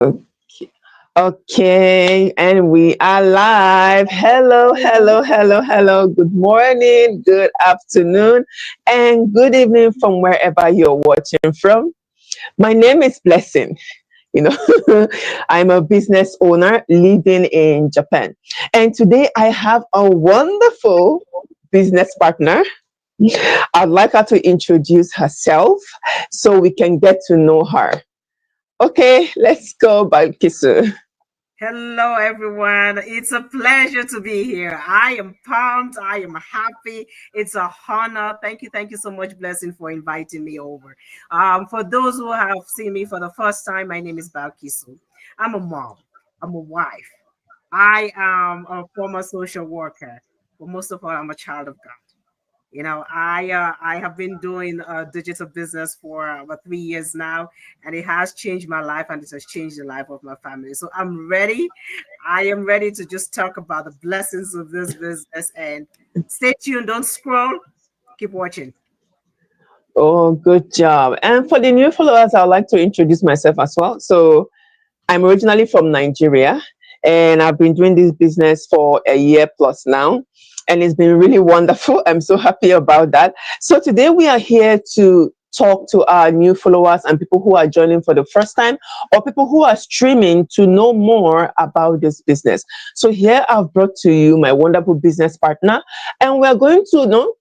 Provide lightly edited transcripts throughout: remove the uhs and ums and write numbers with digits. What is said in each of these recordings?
Okay, okay, and we are live. Hello, hello, hello, hello. Good morning, good afternoon, and good evening from wherever you're watching from. My name is Blessing. You know, I'm a business owner living in Japan. And today I have a wonderful business partner. I'd like her to introduce herself so we can get to know her. Okay, let's go, Balkisu. Hello, everyone. It's a pleasure to be here. I am pumped. I am happy. It's a honor. Thank you. Thank you so much, Blessing, for inviting me over. For those who have seen me for the first time, my name is Balkisu. I'm a mom. I'm a wife. I am a former social worker, but most of all, I'm a child of God. I have been doing digital business for about 3 years now, and it has changed my life, and it has changed the life of my family. So I'm ready. I am ready to just talk about the blessings of this business. And stay tuned. Don't scroll. Keep watching. Oh, good job. And for the new followers, I'd like to introduce myself as well. So, I'm originally from Nigeria, and I've been doing this business for a year plus now. And it's been really wonderful. I'm so happy about that. So, today we are here to talk to our new followers and people who are joining for the first time or people who are streaming to know more about this business. So, here I've brought to you my wonderful business partner, and we're going to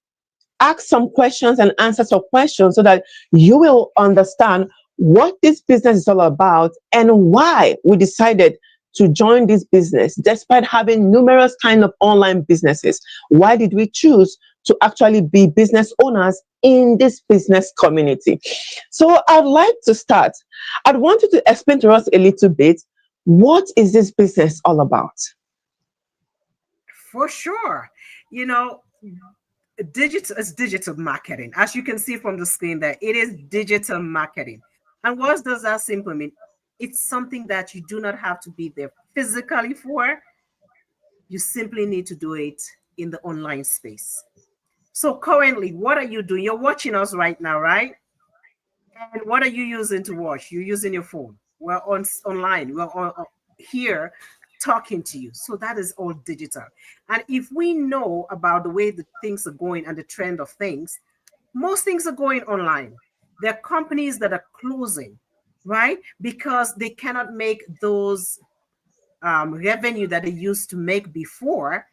ask some questions and answer some questions so that you will understand what this business is all about and why we decided to join this business despite having numerous kind of online businesses. Why did we choose to actually be business owners in this business community? So I'd like to start. I'd want you to explain to us a little bit, what is this business all about? For sure. You know, digital is digital marketing. As you can see from the screen there, it is digital marketing. And what does that simply mean? It's something that you do not have to be there physically for. You simply need to do it in the online space. So currently, what are you doing? You're watching us right now, right? And what are you using to watch? You're using your phone. We're online. We're here talking to you. So that is all digital. And if we know about the way the things are going and the trend of things, most things are going online. There are companies that are closing, right? Because they cannot make those revenue that they used to make before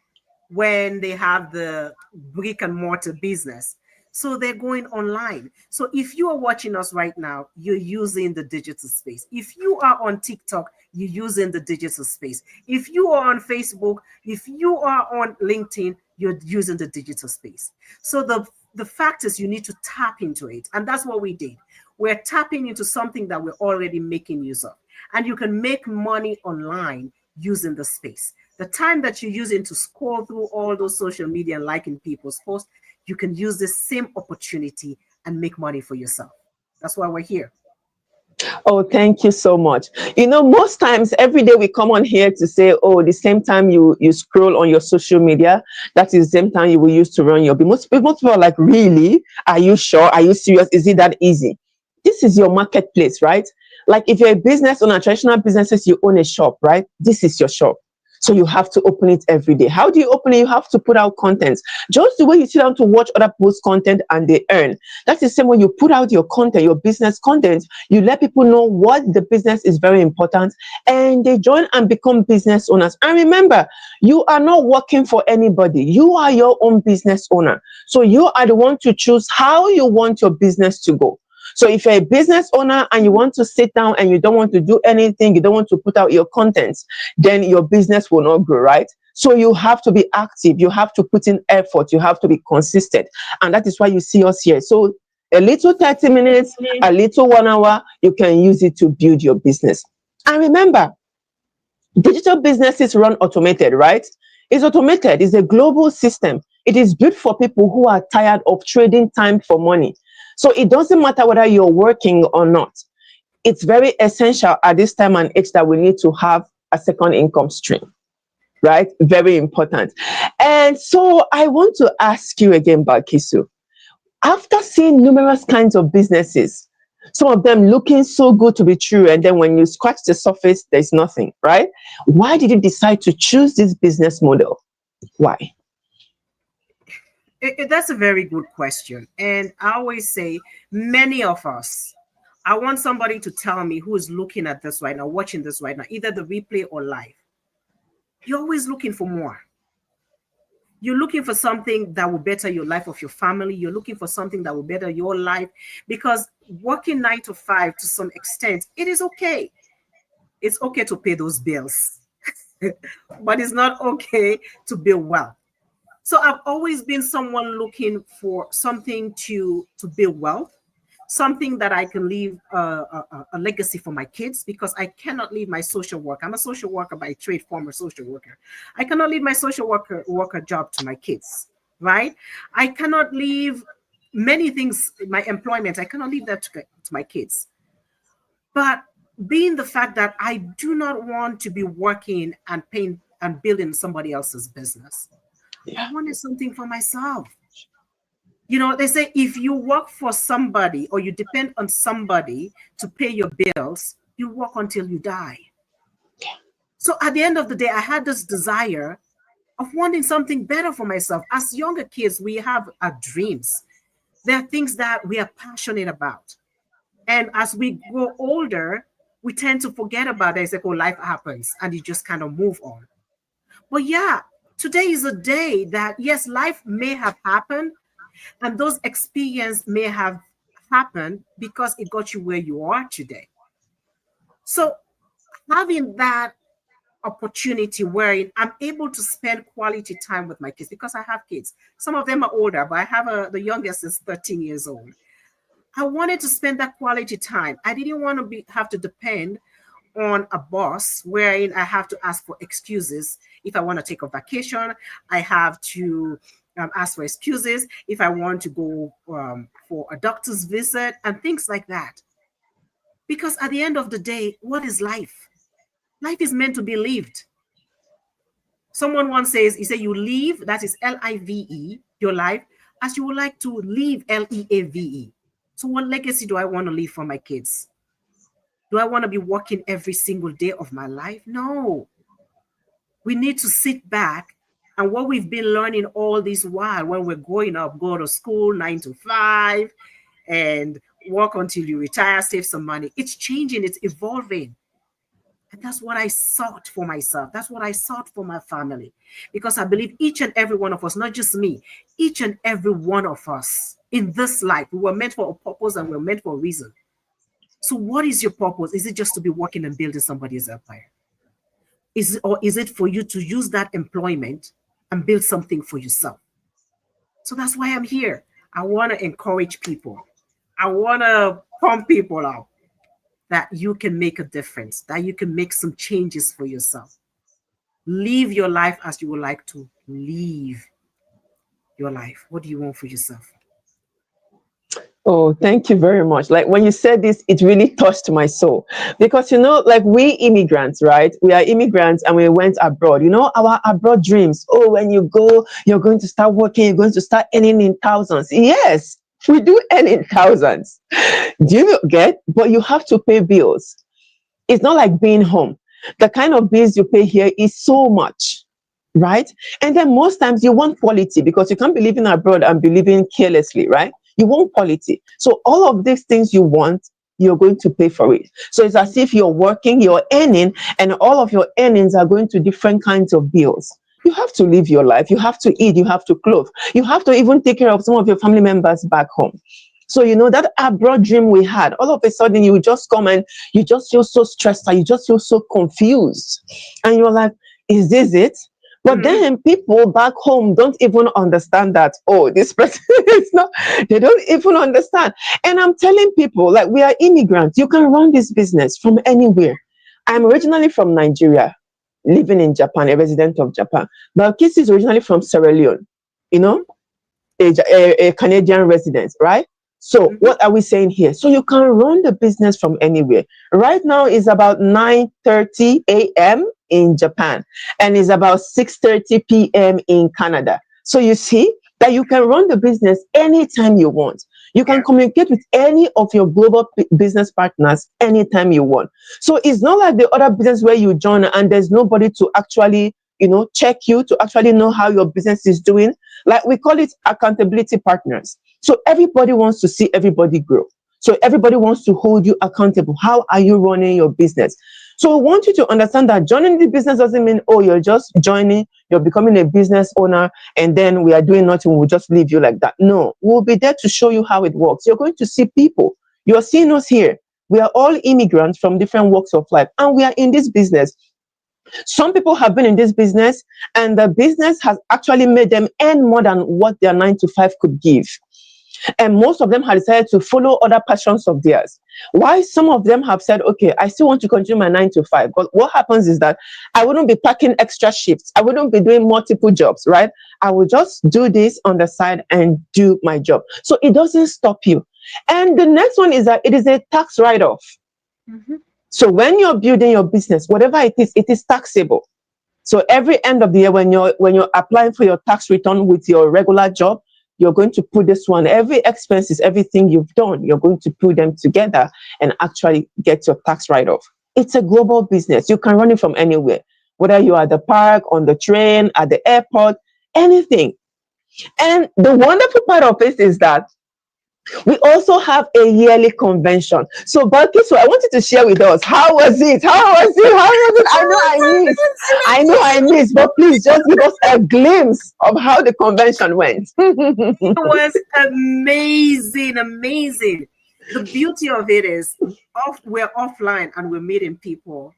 when they have the brick and mortar business. So they're going online. So if you are watching us right now, you're using the digital space. If you are on TikTok, you're using the digital space. If you are on Facebook, if you are on LinkedIn, you're using the digital space. So the fact is you need to tap into it. And that's what we did. We're tapping into something that we're already making use of. And you can make money online using the space. The time that you're using to scroll through all those social media and liking people's posts, you can use the same opportunity and make money for yourself. That's why we're here. Oh, thank you so much. Most times every day we come on here to say, oh, the same time you scroll on your social media, that is the same time you will use to run your business. Most people are like, really? Are you sure? Are you serious? Is it that easy? This is your marketplace, right? Like if you're a business owner, traditional businesses, you own a shop, right? This is your shop. So you have to open it every day. How do you open it? You have to put out content. Just the way you sit down to watch other people's content and they earn. That's the same when you put out your content, your business content, you let people know what the business is very important and they join and become business owners. And remember, you are not working for anybody. You are your own business owner. So you are the one to choose how you want your business to go. So if you're a business owner and you want to sit down and you don't want to do anything, you don't want to put out your contents, then your business will not grow, right? So you have to be active, you have to put in effort, you have to be consistent. And that is why you see us here. So a little 30 minutes, a little 1 hour, you can use it to build your business. And remember, digital businesses run automated, right? It's automated, it's a global system. It is built for people who are tired of trading time for money. So it doesn't matter whether you're working or not. It's very essential at this time and age that we need to have a second income stream, right? Very important. And so I want to ask you again, Balkisu, after seeing numerous kinds of businesses, Some of them looking so good to be true, and then when you scratch the surface, there's nothing, right? Why did you decide to choose this business model? Why? That's a very good question. And I always say, many of us, I want somebody to tell me who is looking at this right now, watching this right now, either the replay or live. You're always looking for more. You're looking for something that will better your life of your family. You're looking for something that will better your life, because working 9 to 5 to some extent, it is okay. It's okay to pay those bills, but it's not okay to build wealth. So I've always been someone looking for something to build wealth, something that I can leave a legacy for my kids, because I cannot leave my social work. I'm a social worker by trade, former social worker. I cannot leave my social worker job to my kids, right? I cannot leave many things, my employment. I cannot leave that to my kids. But being the fact that I do not want to be working and paying and building somebody else's business, I wanted something for myself. You know, they say if you work for somebody or you depend on somebody to pay your bills, you work until you die. So at the end of the day, I had this desire of wanting something better for myself. As younger kids, we have our dreams. There are things that we are passionate about. And as we grow older, we tend to forget about it. It's like, oh, life happens, and you just kind of move on. But yeah, today is a day that, yes, life may have happened, and those experiences may have happened because it got you where you are today. So having that opportunity where I'm able to spend quality time with my kids, because I have kids. Some of them are older, but I have the youngest is 13 years old. I wanted to spend that quality time. I didn't want to have to depend on a boss wherein I have to ask for excuses. If I want to take a vacation, I have to ask for excuses. If I want to go for a doctor's visit and things like that. Because at the end of the day, what is life? Life is meant to be lived. Someone once says, he said, you live, that is Live, your life, as you would like to live, Leave. So what legacy do I want to leave for my kids? Do I want to be working every single day of my life? No. We need to sit back, and what we've been learning all this while when we're growing up, go to school 9 to 5 and work until you retire, save some money. It's changing, it's evolving. And that's what I sought for myself. That's what I sought for my family. Because I believe each and every one of us, not just me, each and every one of us in this life, we were meant for a purpose and we're meant for a reason. So what is your purpose? Is it just to be working and building somebody's empire? Or is it for you to use that employment and build something for yourself? So that's why I'm here. I want to encourage people. I want to pump people out that you can make a difference, that you can make some changes for yourself. Live your life as you would like to live your life. What do you want for yourself? Oh, thank you very much. Like when you said this, it really touched my soul because, like we immigrants, right? We are immigrants and we went abroad, our abroad dreams. Oh, when you go, you're going to start working, you're going to start earning in thousands. Yes, we do earn in thousands. Do you get? But you have to pay bills. It's not like being home. The kind of bills you pay here is so much, right? And then most times you want quality because you can't be living abroad and be living carelessly, right? You want quality. So all of these things you want, you're going to pay for it. So it's as if you're working, you're earning, and all of your earnings are going to different kinds of bills. You have to live your life. You have to eat. You have to clothe. You have to even take care of some of your family members back home. So, that abroad dream we had, all of a sudden you just come and you just feel so stressed out. You just feel so confused. And you're like, is this it? But then people back home don't even understand that, oh, this person is not, they don't even understand. And I'm telling people, like, we are immigrants. You can run this business from anywhere. I'm originally from Nigeria, living in Japan, a resident of Japan. But Kisi is originally from Sierra Leone, a Canadian resident, right? So what are we saying here? So you can run the business from anywhere. Right now is about 9:30 a.m. in Japan and it's about 6:30 p.m. in Canada. So you see that you can run the business anytime you want. You can communicate with any of your global business partners anytime you want. So it's not like the other business where you join and there's nobody to actually, check you, to actually know how your business is doing. Like we call it accountability partners. So everybody wants to see everybody grow. So everybody wants to hold you accountable. How are you running your business? So we want you to understand that joining the business doesn't mean, oh, you're just joining, you're becoming a business owner, and then we are doing nothing, we'll just leave you like that. No, we'll be there to show you how it works. You're going to see people. You're seeing us here. We are all immigrants from different walks of life, and we are in this business. Some people have been in this business, and the business has actually made them earn more than what their 9 to 5 could give. And most of them have decided to follow other passions of theirs. Why some of them have said, okay, I still want to continue my 9 to 5. But what happens is that I wouldn't be packing extra shifts. I wouldn't be doing multiple jobs, right? I will just do this on the side and do my job. So it doesn't stop you. And the next one is that it is a tax write-off. Mm-hmm. So when you're building your business, whatever it is taxable. So every end of the year, when you're applying for your tax return with your regular job, you're going to put this one, every expenses, everything you've done, you're going to put them together and actually get your tax write-off. It's a global business. You can run it from anywhere, whether you're at the park, on the train, at the airport, anything. And the wonderful part of it is that we also have a yearly convention. So, Balkis, I wanted to share with us, how was it? I missed, but please just give us a glimpse of how the convention went. It was amazing. The beauty of it is we're offline and we're meeting people.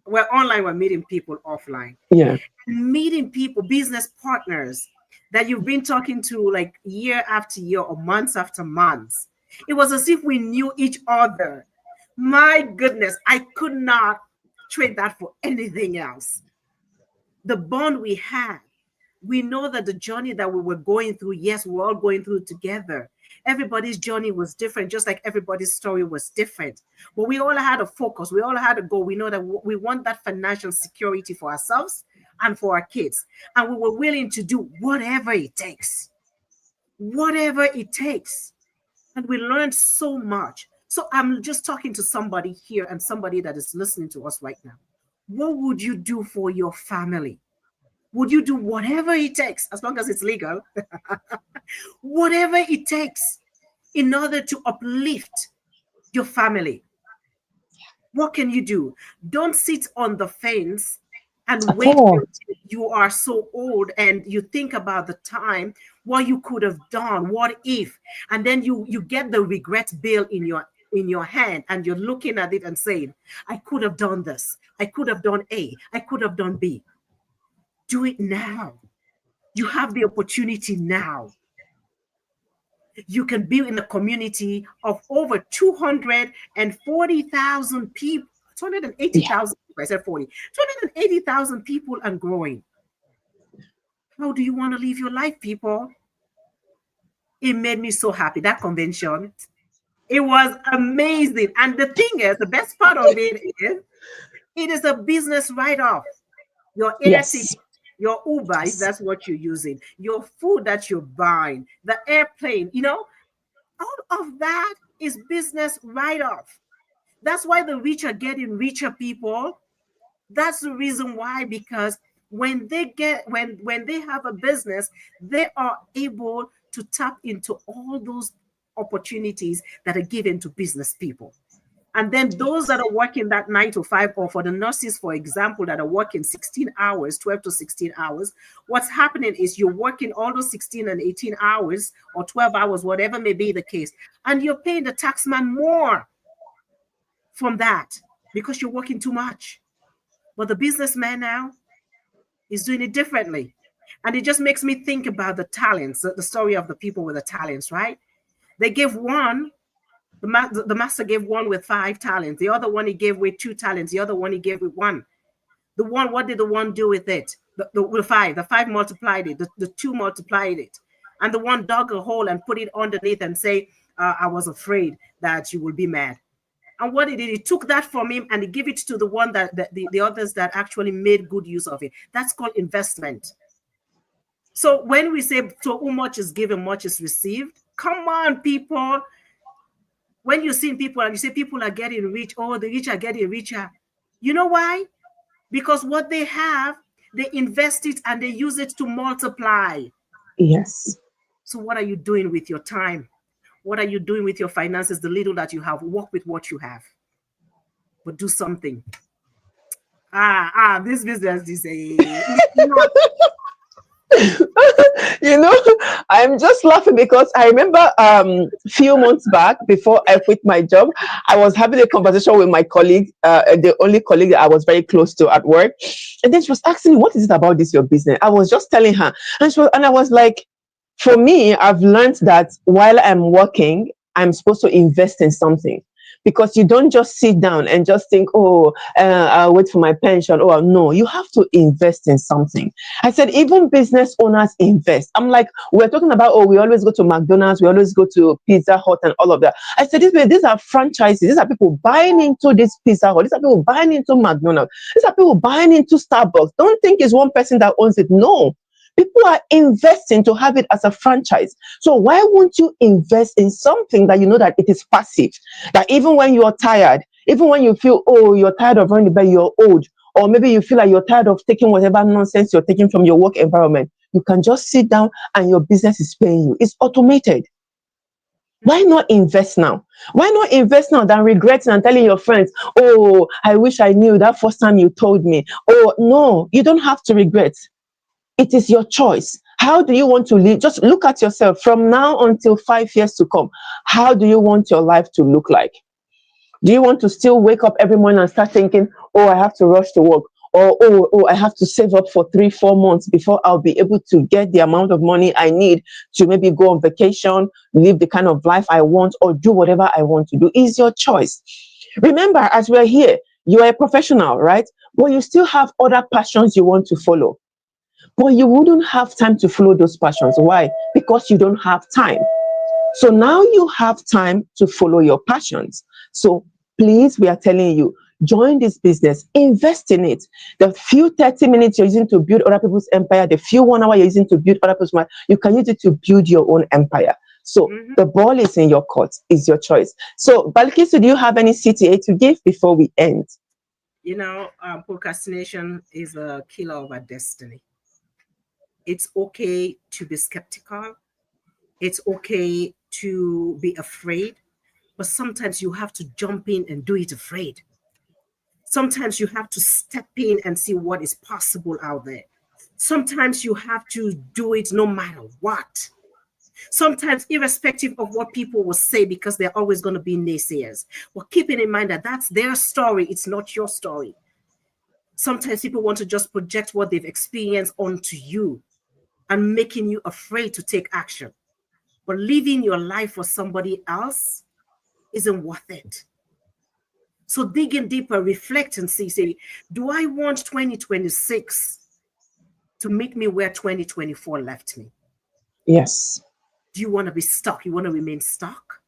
We're online, we're meeting people offline. Yeah. Meeting people, business partners that you've been talking to like year after year or months after months. It was as if we knew each other. My goodness, I could not trade that for anything else. The bond we had, we know that the journey that we were going through, yes, we're all going through together. Everybody's journey was different, just like everybody's story was different. But we all had a focus. We all had a goal. We know that we want that financial security for ourselves and for our kids. And we were willing to do whatever it takes. Whatever it takes. And we learned so much. So I'm just talking to somebody here and somebody that is listening to us right now. What would you do for your family? Would you do whatever it takes, as long as it's legal, whatever it takes in order to uplift your family? What can you do? Don't sit on the fence and wait until you are so old and you think about the time, what you could have done, what if, and then you get the regret bill in your hand and you're looking at it and saying, I could have done this. I could have done A. I could have done B. Do it now. You have the opportunity now. You can be in a community of over 240,000 people, 280,000, I said 40, 280,000 people and growing. How do you want to live your life, people? It made me so happy, that convention. It was amazing. And the thing is, the best part of it is a business write-off. Your airticket, your Uber, if that's what you're using, your food that you're buying, the airplane, all of that is business write-off. That's why the rich are getting richer, people. That's the reason why, because when they have a business, they are able to tap into all those opportunities that are given to business people. And then those that are working that 9 to 5, or for the nurses, for example, that are working 16 hours, 12 to 16 hours, what's happening is you're working all those 16 and 18 hours or 12 hours, whatever may be the case, and you're paying the taxman more from that because you're working too much. But the businessman now is doing it differently. And it just makes me think about the talents, the story of the people with the talents, right? They gave one. The master gave one with 5 talents. The other one he gave with 2 talents. The other one he gave with 1. The one, what did the one do with it? The 5. The 5 multiplied it. The 2 multiplied it. And the one dug a hole and put it underneath and say, I was afraid that you will be mad. And what he did, he took that from him and he gave it to the one that the others that actually made good use of it. That's called investment. So when we say, so much is given, much is received, Come on, people. When you see people and you say people are getting rich, oh, the rich are getting richer. You know why? Because what they have, they invest it and they use it to multiply. Yes. So what are you doing with your time? What are you doing with your finances? The little that you have, work with what you have, but do something. This business is You know, I'm just laughing because I remember few months back, before I quit my job, I was having a conversation with my colleague, the only colleague that I was very close to at work. And then she was asking me, what is it about this your business? I was just telling her, and I was like, for me, I've learned that while I'm working, I'm supposed to invest in something, because you don't just sit down and just think, oh, I'll wait for my pension. Oh, no, you have to invest in something. I said, even business owners invest. I'm like, we're talking about, oh, we always go to McDonald's, we always go to Pizza Hut and all of that. I said, these are franchises. These are people buying into this Pizza Hut. These are people buying into McDonald's. These are people buying into Starbucks. Don't think it's one person that owns it. No. People are investing to have it as a franchise. So why won't you invest in something that you know that it is passive? That even when you are tired, even when you feel, oh, you're tired of running the bed, you're old, or maybe you feel like you're tired of taking whatever nonsense you're taking from your work environment, you can just sit down and your business is paying you. It's automated. Why not invest now? Why not invest now than regretting and telling your friends, oh, I wish I knew that first time you told me. Oh, no, you don't have to regret. It is your choice. How do you want to live? Just look at yourself from now until 5 years to come. How do you want your life to look like? Do you want to still wake up every morning and start thinking, oh, I have to rush to work? Or, oh, I have to save up for 3-4 months before I'll be able to get the amount of money I need to maybe go on vacation, live the kind of life I want, or do whatever I want to do? It's your choice. Remember, as we're here, you are a professional, right? But you still have other passions you want to follow. But you wouldn't have time to follow those passions. Why? Because you don't have time. So now you have time to follow your passions. So please, we are telling you, join this business, invest in it. The few 30 minutes you're using to build other people's empire, the few 1 hour you're using to build other people's empire, you can use it to build your own empire. So the ball is in your court, is your choice. So Balkisu, do you have any CTA to give before we end? You know, procrastination is a killer of our destiny. It's okay to be skeptical. It's okay to be afraid, but sometimes you have to jump in and do it afraid. Sometimes you have to step in and see what is possible out there. Sometimes you have to do it no matter what. Sometimes irrespective of what people will say, because they're always going to be naysayers. Well, keeping in mind that that's their story, it's not your story. Sometimes people want to just project what they've experienced onto you and making you afraid to take action. But living your life for somebody else isn't worth it. So dig in deeper, reflect and see, say, do I want 2026 to make me where 2024 left me? Yes. Do you want to be stuck? You want to remain stuck?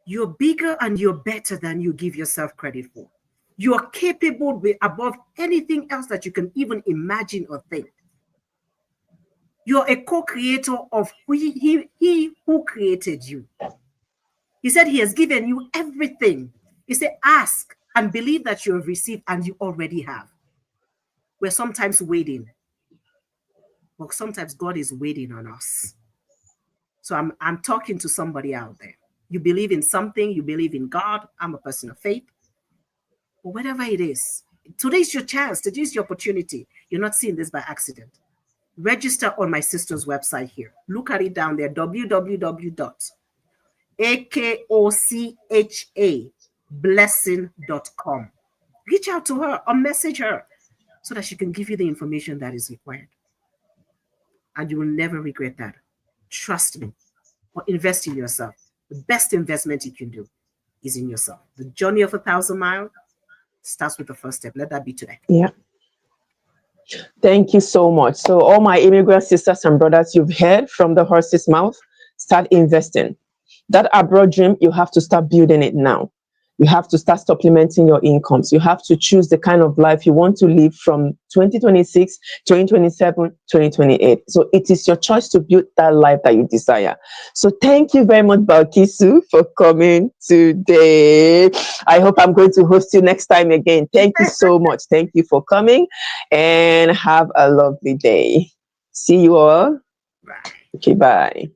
You're bigger and you're better than you give yourself credit for. You are capable above anything else that you can even imagine or think. You're a co-creator of he who created you. He said he has given you everything. He said, ask and believe that you have received, and you already have. We're sometimes waiting. But sometimes God is waiting on us. So I'm talking to somebody out there. You believe in something, you believe in God. I'm a person of faith. But whatever it is, today's your chance, today's your opportunity. You're not seeing this by accident. Register on my sister's website here. Look at it down there, www.akochablessing.com. Reach out to her or message her so that she can give you the information that is required. And you will never regret that. Trust me. Or invest in yourself. The best investment you can do is in yourself. The journey of 1,000 miles starts with the first step. Let that be today. Yeah. Thank you so much. So all my immigrant sisters and brothers, you've heard from the horse's mouth, start investing. That abroad dream, you have to start building it now. You have to start supplementing your incomes. You have to choose the kind of life you want to live from 2026, 2027, 2028. So it is your choice to build that life that you desire. So thank you very much, Balkisu, for coming today. I hope I'm going to host you next time again. Thank you so much. Thank you for coming, and have a lovely day. See you all. Right. Okay, bye.